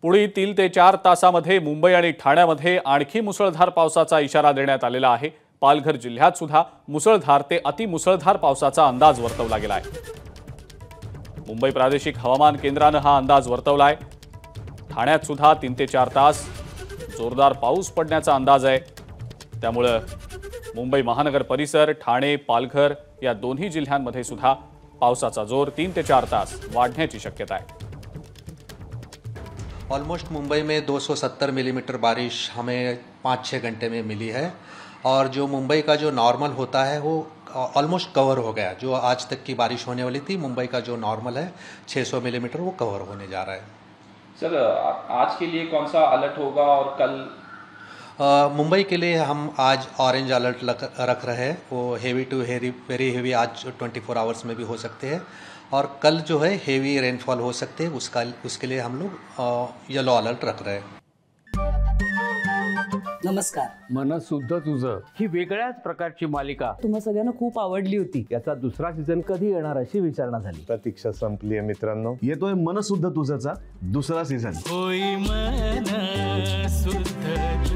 पुढील 3 ते 4 तासामध्ये मुंबई आणि ठाण्यामध्ये आणखी मुसळधार पावसाचा इशारा देण्यात आलेला आहे। पालघर जिल्ह्यात सुद्धा मुसळधार ते अतिमुसळधार पावसाचा अंदाज वर्तवला गेला आहे। मुंबई प्रादेशिक हवामान केंद्राने हा अंदाज वर्तवलाय। ठाण्यात सुद्धा 3 ते 4 तास जोरदार पाऊस पडण्याचा अंदाज आहे। त्यामुळे मुंबई महानगर परिसर, ठाणे, पालघर या दोन्ही जिल्ह्यांमध्ये सुद्धा पावसाचा जोर 3 ते 4 तास वाढण्याची शक्यता आहे। ऑलमोस्ट मुंबई में 270 मिलीमीटर बारिश हमें 5-6 घंटे में मिली है और जो मुंबई का जो नॉर्मल होता है वो ऑलमोस्ट कवर हो गया। जो आज तक की बारिश होने वाली थी, मुंबई का जो नॉर्मल है 600 मिलीमीटर, वो कवर होने जा रहा है। सर, आज के लिए कौन सा अलर्ट होगा और कल? मुंबई के लिए हम आज ऑरेंज अलर्ट रख रहे हैं। वो हेवी टू वेरी हेवी आज 24 आवर्स में भी हो सकते हैं और कल जो है हेवी रेनफॉल हो सकते हैं, उसके लिए हम लोग येलो अलर्ट रख रहे हैं। नमस्कार। मन शुद्ध तुझं ही वेगळ्याच प्रकारची मालिका तुम्हा सगळ्यांना खूप आवडली होती। याचा दुसरा सीझन कधी येणार अशी विचारणा झाली। प्रतीक्षा संपली आहे मित्रांनो। येतोय मन शुद्ध तुझंचा दुसरा सीझन। होई मन शुद्ध